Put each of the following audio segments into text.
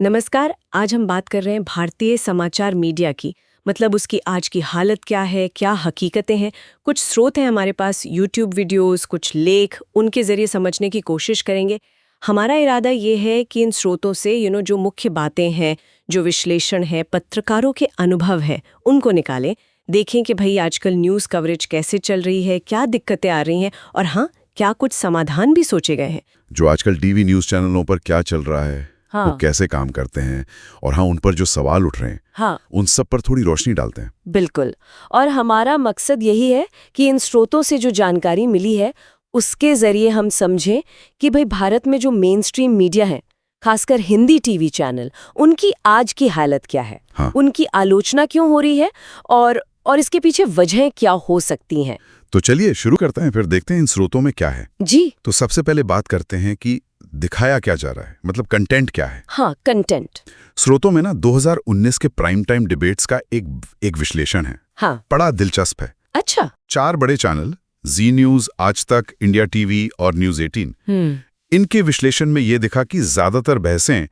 नमस्कार। आज हम बात कर रहे हैं भारतीय समाचार मीडिया की, मतलब उसकी आज की हालत क्या है, क्या हकीकतें हैं। कुछ स्रोत हैं हमारे पास, यूट्यूब वीडियोस, कुछ लेख, उनके जरिए समझने की कोशिश करेंगे। हमारा इरादा ये है कि इन स्रोतों से जो मुख्य बातें हैं, जो विश्लेषण है, पत्रकारों के अनुभव है, उनको निकालें। देखें कि भाई आजकल न्यूज़ कवरेज कैसे चल रही है, क्या दिक्कतें आ रही हैं, और हाँ, क्या कुछ समाधान भी सोचे गए हैं। जो आजकल टीवी न्यूज़ चैनलों पर क्या चल रहा है, हाँ। वो कैसे काम करते हैं, और हाँ, उन पर जो सवाल उठ रहे हैं, हाँ, उन सब पर थोड़ी रोशनी डालते हैं। बिल्कुल। और हमारा मकसद यही है कि इन स्रोतों से जो जानकारी मिली है उसके जरिए हम समझें कि भाई भारत में जो मेन स्ट्रीम मीडिया है, खासकर हिंदी टीवी चैनल, उनकी आज की हालत क्या है। हाँ। उनकी आलोचना क्यों हो रही है और इसके पीछे वजहें क्या हो सकती हैं। तो चलिए शुरू करते हैं, फिर देखते हैं इन स्रोतों में क्या है। जी। तो सबसे पहले बात करते हैं कि दिखाया क्या जा रहा है, मतलब कंटेंट क्या है। हाँ, कंटेंट। स्रोतों में 2019 के प्राइम टाइम डिबेट्स का एक विश्लेषण है। हाँ। बड़ा दिलचस्प है। अच्छा। 4 बड़े चैनल, जी न्यूज, आज तक, इंडिया टीवी और न्यूज 18, इनके विश्लेषण में ये दिखा कि ज्यादातर बहसें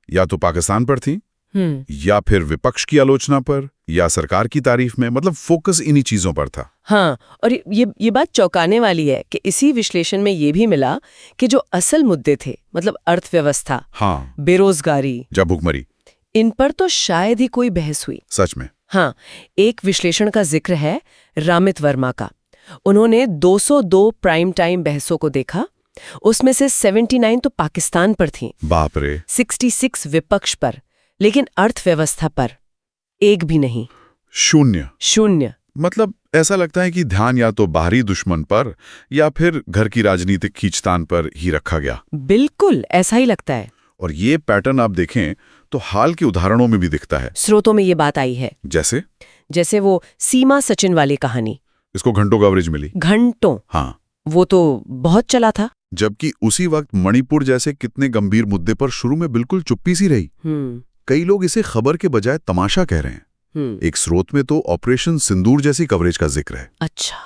या तो पाकिस्तान पर थीं, या फिर विपक्ष की आलोचना पर, या सरकार की तारीफ में, मतलब फोकस इन्हीं चीजों पर था। हाँ, और ये बात चौंकाने वाली है कि इसी विश्लेषण में ये भी मिला कि जो असल मुद्दे थे, मतलब अर्थव्यवस्था, हाँ, बेरोजगारी, या भुखमरी, इन पर तो शायद ही कोई बहस हुई। सच में। हाँ, एक विश्लेषण का जिक्र है रामित वर्मा का। उन्होंने 202 प्राइम टाइम बहसों को देखा, उसमें से 79 तो पाकिस्तान पर थीं, बाप रे। 66 विपक्ष पर, लेकिन अर्थव्यवस्था पर एक भी नहीं। शून्य। मतलब ऐसा लगता है कि ध्यान या तो बाहरी दुश्मन पर या फिर घर की राजनीतिक खींचतान पर ही रखा गया। बिल्कुल ऐसा ही लगता है। और ये पैटर्न आप देखें तो हाल के उदाहरणों में भी दिखता है। स्रोतों में ये बात आई है। जैसे वो सीमा सचिन वाली कहानी, इसको घंटों कवरेज मिली। घंटों। हाँ, वो तो बहुत चला था। जबकि उसी वक्त मणिपुर जैसे कितने गंभीर मुद्दे पर शुरू में बिल्कुल चुप्पी सी रही। कई लोग इसे खबर के बजाय तमाशा कह रहे हैं। एक स्रोत में तो ऑपरेशन सिंदूर जैसी कवरेज का जिक्र है। अच्छा।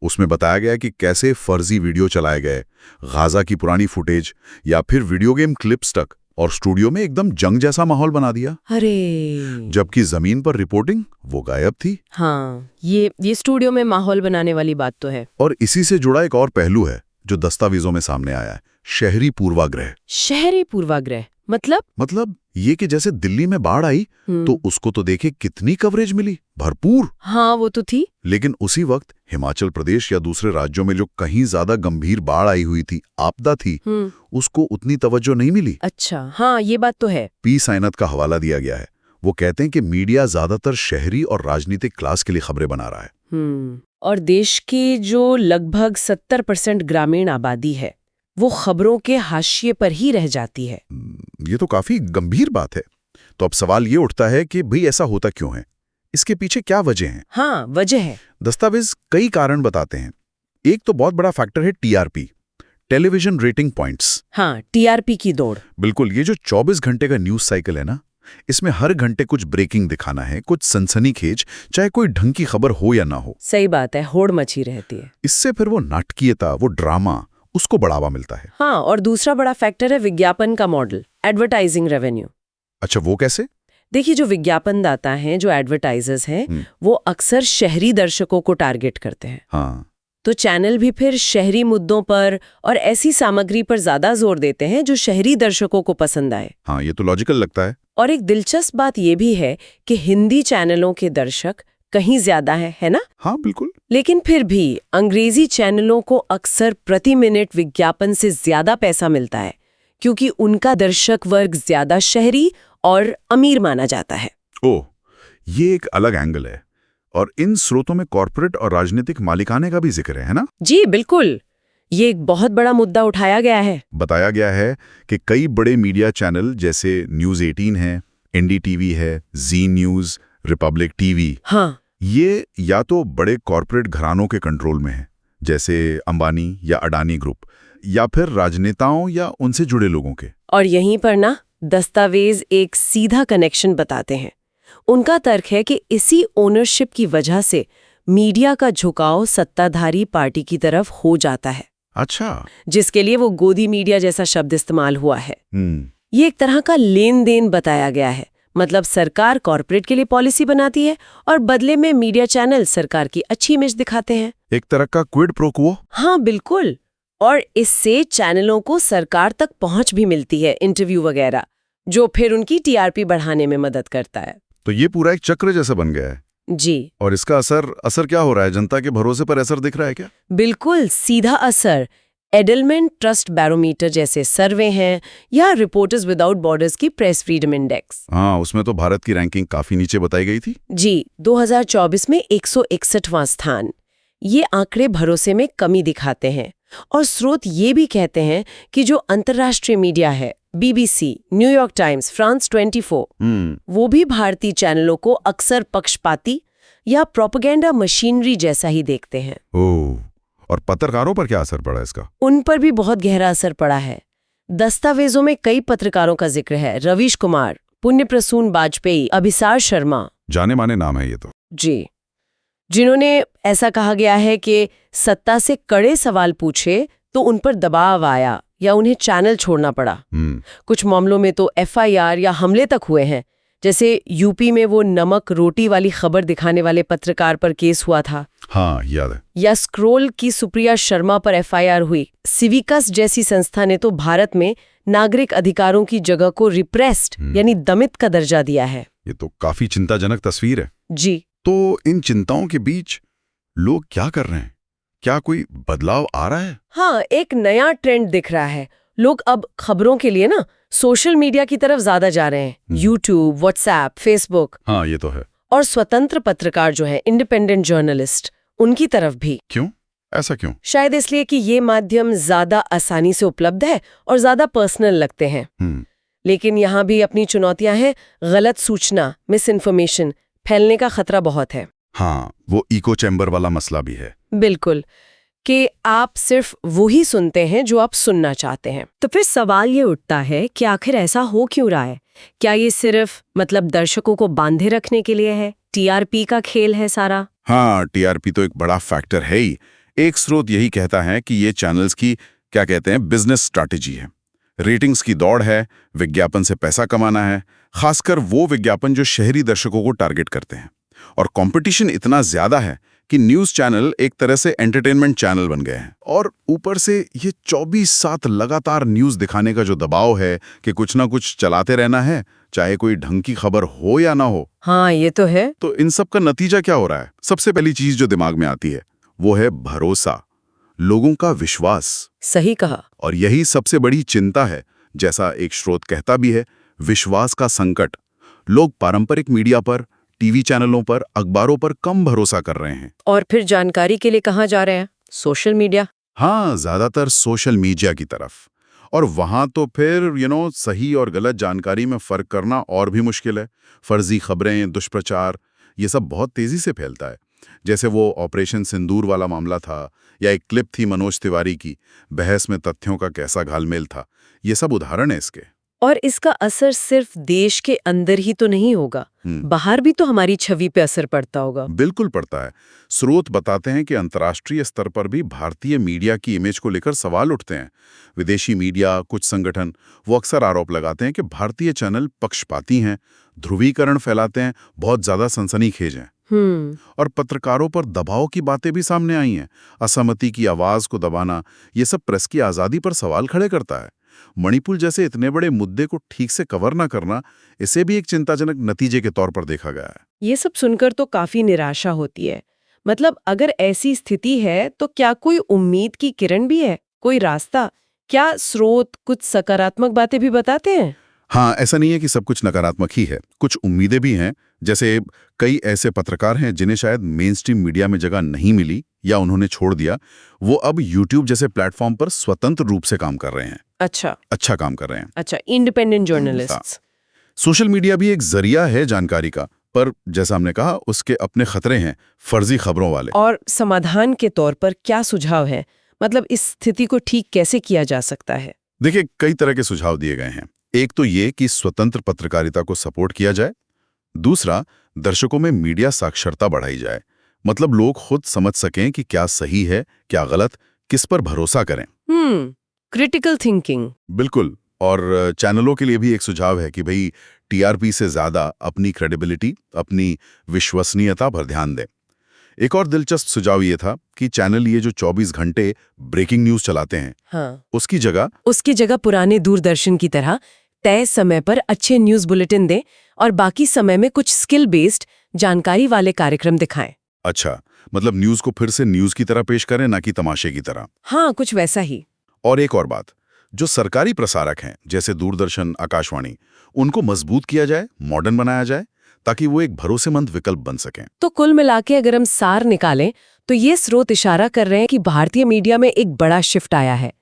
उसमें बताया गया कि कैसे फर्जी वीडियो चलाए गए, गाजा की पुरानी फुटेज या फिर वीडियो गेम क्लिप्स तक, और स्टूडियो में एकदम जंग जैसा माहौल बना दिया। अरे, जबकि जमीन पर रिपोर्टिंग वो गायब थी। हाँ, ये स्टूडियो में माहौल बनाने वाली बात तो है। और इसी से जुड़ा एक और पहलू है जो दस्तावेजों में सामने आया है, शहरी पूर्वाग्रह। शहरी पूर्वाग्रह मतलब ये कि जैसे दिल्ली में बाढ़ आई तो उसको तो देखे कितनी कवरेज मिली, भरपूर। हाँ, वो तो थी। लेकिन उसी वक्त हिमाचल प्रदेश या दूसरे राज्यों में जो कहीं ज्यादा गंभीर बाढ़ आई हुई थी, आपदा थी, उसको उतनी तवज्जो नहीं मिली। अच्छा, हाँ, ये बात तो है। पी साइनत का हवाला दिया गया है। वो कहते हैं कि मीडिया ज्यादातर शहरी और राजनीतिक क्लास के लिए खबरें बना रहा है। और देश की जो लगभग 70% ग्रामीण आबादी है, वो खबरों के हाशिए पर ही रह जाती है। ये तो काफी गंभीर बात है। तो अब सवाल ये उठता है कि भाई ऐसा होता क्यों है, इसके पीछे क्या वजह है। हाँ, वजह है। दस्तावेज कई कारण बताते हैं। एक तो बहुत बड़ा फैक्टर है टीआरपी, टेलीविजन रेटिंग पॉइंट्स। हाँ, टीआरपी की दौड़। बिल्कुल। ये जो 24 घंटे का न्यूज साइकिल है ना, इसमें हर घंटे कुछ ब्रेकिंग दिखाना है, कुछ सनसनीखेज, चाहे कोई ढंग की खबर हो या ना हो। सही बात है, होड़ मची रहती है। इससे फिर वो नाटकीयता, वो ड्रामा, उसको बढ़ावा मिलता है। हाँ, और दूसरा बड़ा फैक्टर है विज्ञापन का मॉडल, एडवर्टाइजिंग रेवेन्यू। अच्छा, वो कैसे? देखिए, जो विज्ञापन दाता हैं, जो एडवर्टाइजर्स हैं, वो अक्सर शहरी दर्शकों को टारगेट करते हैं। हाँ। तो चैनल भी फिर शहरी मुद्दों पर और ऐसी सामग्री पर ज्यादा जोर देते हैं जो शहरी दर्शकों को पसंद आए। हाँ, ये तो लॉजिकल लगता है। और एक दिलचस्प बात ये भी है कि हिंदी चैनलों के दर्शक कहीं ज्यादा है ना? हाँ, बिल्कुल। लेकिन फिर भी अंग्रेजी चैनलों को अक्सर प्रति मिनट विज्ञापन से ज्यादा पैसा मिलता है, क्योंकि उनका दर्शक वर्ग ज्यादा शहरी और अमीर माना जाता है। ओह, ये एक अलग एंगल है। और इन स्रोतों में कॉर्पोरेट और राजनीतिक मालिकाने का भी जिक्र है ना? जी बिल्कुल। ये एक बहुत बड़ा मुद्दा उठाया गया है। बताया गया है कि कई बड़े मीडिया चैनल जैसे न्यूज 18 है, एनडीटीवी है, जी न्यूज, रिपब्लिक टीवी, हाँ, ये या तो बड़े कॉर्पोरेट घरानों के कंट्रोल में है, जैसे अंबानी या अडानी ग्रुप, या फिर राजनेताओं या उनसे जुड़े लोगों के। और यहीं पर ना दस्तावेज एक सीधा कनेक्शन बताते हैं। उनका तर्क है कि इसी ओनरशिप की वजह से मीडिया का झुकाव सत्ताधारी पार्टी की तरफ हो जाता है। अच्छा। जिसके लिए वो गोदी मीडिया जैसा शब्द इस्तेमाल हुआ है। ये एक तरह का लेन देन बताया गया है। मतलब सरकार कॉर्पोरेट के लिए पॉलिसी बनाती है और बदले में मीडिया चैनल सरकार की अच्छी इमेज दिखाते हैं। एक तरह का क्विड प्रो क्वो। हाँ बिल्कुल। और इससे चैनलों को सरकार तक पहुंच भी मिलती है, इंटरव्यू वगैरह, जो फिर उनकी टीआरपी बढ़ाने में मदद करता है। तो ये पूरा एक चक्र जैसा बन गया है। जी। और इसका असर क्या हो रहा है? जनता के भरोसे पर असर दिख रहा है क्या? बिल्कुल सीधा असर। एडलमेंट ट्रस्ट बैरोमीटर जैसे सर्वे हैं या रिपोर्टर्स विदाउट बॉर्डर्स की प्रेस फ्रीडम इंडेक्स। हाँ, उसमें तो भारत की रैंकिंग काफी नीचे बताई गई थी। जी, 2024 में 161वां स्थान। ये आंकड़े भरोसे में कमी दिखाते हैं और स्रोत ये भी कहते हैं कि जो अंतर्राष्ट्रीय मीडिया है, BBC, न्यूयॉर्क टाइम्स, फ्रांस 24, वो भी भारतीय चैनलों को अक्सर पक्षपाती या प्रोपेगेंडा मशीनरी जैसा ही देखते हैं। ओह, और पत्रकारों पर क्या असर पड़ा इसका? उन पर भी बहुत गहरा असर पड़ा है। दस्तावेजों में कई पत्रकारों का जिक्र है। रवीश कुमार, पुण्य प्रसून वाजपेयी, अभिसार शर्मा, जाने माने नाम है ये तो। जी, जिन्होंने ऐसा कहा गया है कि सत्ता से कड़े सवाल पूछे तो उन पर दबाव आया या उन्हें चैनल छोड़ना पड़ा। कुछ मामलों में तो FIR या हमले तक हुए हैं। जैसे यूपी में वो नमक रोटी वाली खबर दिखाने वाले पत्रकार पर केस हुआ था। हाँ, याद है। या स्क्रोल की सुप्रिया शर्मा पर FIR हुई। सिविकस जैसी संस्था ने तो भारत में नागरिक अधिकारों की जगह को रिप्रेस्ड यानी दमित का दर्जा दिया है। ये तो काफी चिंताजनक तस्वीर है। जी। तो इन चिंताओं के बीच लोग क्या कर रहे हैं? क्या कोई बदलाव आ रहा है? हाँ, एक नया ट्रेंड दिख रहा है। लोग अब खबरों के लिए ना सोशल मीडिया की तरफ ज्यादा जा रहे हैं। YouTube, WhatsApp, Facebook. हाँ, ये तो है। और स्वतंत्र पत्रकार जो हैं, इंडिपेंडेंट जर्नलिस्ट, उनकी तरफ भी। क्यों? ऐसा क्यों? शायद इसलिए कि ये माध्यम ज्यादा आसानी से उपलब्ध है और ज्यादा पर्सनल लगते हैं। लेकिन यहाँ भी अपनी चुनौतियां हैं। गलत सूचना, मिस इन्फॉर्मेशन फैलने का खतरा बहुत है। हाँ, वो इको चैम्बर वाला मसला भी है। बिल्कुल, कि आप सिर्फ वही सुनते हैं जो आप सुनना चाहते हैं। तो फिर सवाल ये उठता है कि आखिर ऐसा हो क्यों रहा है? क्या ये सिर्फ दर्शकों को बांधे रखने के लिए है? TRP का खेल है सारा? हाँ, TRP तो एक बड़ा फैक्टर है ही। एक स्रोत यही कहता है कि ये चैनल्स की क्या कहते हैं बिजनेस स्ट्रैटेजी है। रेटिंग्स की दौड़ है, विज्ञापन से पैसा कमाना है, खासकर वो विज्ञापन जो शहरी दर्शकों को टारगेट करते हैं। और कंपटीशन इतना ज्यादा है कि न्यूज चैनल एक तरह से एंटरटेनमेंट चैनल बन गए हैं। और ऊपर से ये 24/7 लगातार न्यूज दिखाने का जो दबाव है कि कुछ ना कुछ चलाते रहना है, चाहे कोई ढंग की खबर हो या ना हो। हाँ, ये तो है। तो इन सब का नतीजा क्या हो रहा है? सबसे पहली चीज जो दिमाग में आती है वो है भरोसा, लोगों का विश्वास। सही कहा। और यही सबसे बड़ी चिंता है। जैसा एक स्रोत कहता भी है, विश्वास का संकट। लोग पारंपरिक मीडिया पर, टीवी चैनलों पर, अखबारों पर कम भरोसा कर रहे हैं। और फिर जानकारी के लिए कहाँ जा रहे हैं? Social media. हाँ, ज्यादातर सोशल मीडिया की तरफ। और वहां तो फिर सही और गलत जानकारी में फर्क करना और भी मुश्किल है। फर्जी खबरें, दुष्प्रचार, ये सब बहुत तेजी से फैलता है। जैसे वो ऑपरेशन सिंदूर वाला मामला था, या एक क्लिप थी मनोज तिवारी की, बहस में तथ्यों का कैसा घालमेल था। ये सब उदाहरण है इसके। और इसका असर सिर्फ देश के अंदर ही तो नहीं होगा, बाहर भी तो हमारी छवि पे असर पड़ता होगा। बिल्कुल पड़ता है। स्रोत बताते हैं कि अंतर्राष्ट्रीय स्तर पर भी भारतीय मीडिया की इमेज को लेकर सवाल उठते हैं। विदेशी मीडिया, कुछ संगठन वो अक्सर आरोप लगाते हैं कि भारतीय चैनल पक्षपाती हैं, ध्रुवीकरण फैलाते हैं, बहुत ज्यादा सनसनीखेज हैं। और पत्रकारों पर दबाव की बातें भी सामने आई हैं। असहमति की आवाज को दबाना, ये सब प्रेस की आजादी पर सवाल खड़े करता है। मणिपुर जैसे इतने बड़े मुद्दे को ठीक से कवर न करना, इसे भी एक चिंताजनक नतीजे के तौर पर देखा गया है। ये सब सुनकर तो काफी निराशा होती है। अगर ऐसी स्थिति है तो क्या कोई उम्मीद की किरण भी है, कोई रास्ता? क्या स्रोत कुछ सकारात्मक बातें भी बताते हैं? हाँ, ऐसा नहीं है कि सब कुछ नकारात्मक ही है। कुछ उम्मीदें भी हैं। जैसे कई ऐसे पत्रकार हैं जिन्हें शायद मेन स्ट्रीम मीडिया में जगह नहीं मिली या उन्होंने छोड़ दिया, वो अब यूट्यूब जैसे प्लेटफॉर्म पर स्वतंत्र रूप से काम कर रहे हैं। अच्छा काम कर रहे हैं। अच्छा, इंडिपेंडेंट जर्नलिस्ट्स। सोशल मीडिया भी एक जरिया है जानकारी का, पर जैसा हमने कहा उसके अपने खतरे हैं, फर्जी खबरों वाले। और समाधान के तौर पर क्या सुझाव है? इस स्थिति को ठीक कैसे किया जा सकता है? देखिए, कई तरह के सुझाव दिए गए हैं। एक तो ये कि स्वतंत्र पत्रकारिता को सपोर्ट किया जाए। दूसरा, दर्शकों में मीडिया साक्षरता बढ़ाई जाए। लोग खुद समझ सकें कि क्या सही है, क्या गलत, किस पर भरोसा करें। Critical thinking. बिल्कुल। और चैनलों के लिए भी एक सुझाव है कि भाई टीआरपी से ज्यादा अपनी क्रेडिबिलिटी, अपनी विश्वसनीयता पर ध्यान दें। एक और दिलचस्प सुझाव ये था कि चैनल ये जो 24 घंटे ब्रेकिंग न्यूज चलाते हैं, हाँ, उसकी जगह पुराने दूरदर्शन की तरह तय समय पर अच्छे न्यूज बुलेटिन दें और बाकी समय में कुछ स्किल बेस्ड जानकारी वाले कार्यक्रम दिखाएं। अच्छा, मतलब न्यूज को फिर से न्यूज की तरह पेश करें, ना कि तमाशे की तरह। हाँ, कुछ वैसा ही। और एक और बात, जो सरकारी प्रसारक हैं जैसे दूरदर्शन, आकाशवाणी, उनको मजबूत किया जाए, मॉडर्न बनाया जाए, ताकि वो एक भरोसेमंद विकल्प बन सकें। तो कुल मिला के अगर हम सार निकालें तो ये स्रोत इशारा कर रहे हैं कि भारतीय मीडिया में एक बड़ा शिफ्ट आया है।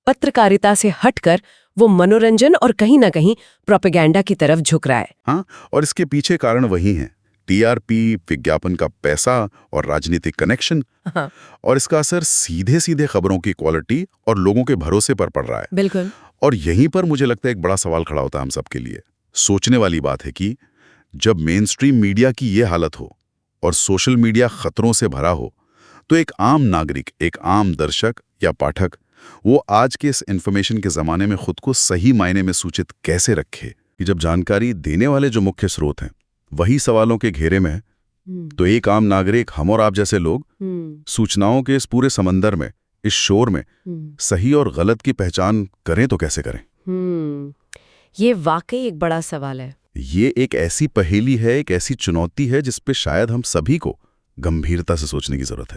पत्रकारिता से हटकर वो मनोरंजन और कहीं ना कहीं प्रोपेगेंडा की तरफ झुक रहा है। हाँ, और इसके पीछे कारण वही हैं, टीआरपी, विज्ञापन का पैसा और राजनीतिक कनेक्शन। हाँ, और इसका असर सीधे सीधे खबरों की क्वालिटी और लोगों के भरोसे पर पड़ रहा है। बिल्कुल। और यहीं पर मुझे लगता है एक बड़ा सवाल खड़ा होता है हम सबके लिए। सोचने वाली बात है कि जब मेन स्ट्रीम मीडिया की ये हालत हो और सोशल मीडिया खतरों से भरा हो, तो एक आम नागरिक, एक आम दर्शक या पाठक, वो आज के इस इंफॉर्मेशन के ज़माने में खुद को सही मायने में सूचित कैसे रखे कि जब जानकारी देने वाले जो मुख्य स्रोत हैं वही सवालों के घेरे में है, तो एक आम नागरिक, हम और आप जैसे लोग, सूचनाओं के इस पूरे समंदर में, इस शोर में सही और गलत की पहचान करें तो कैसे करें? ये वाकई एक बड़ा सवाल है। ये एक ऐसी पहेली है, एक ऐसी चुनौती है जिस पे शायद हम सभी को गंभीरता से सोचने की जरूरत है।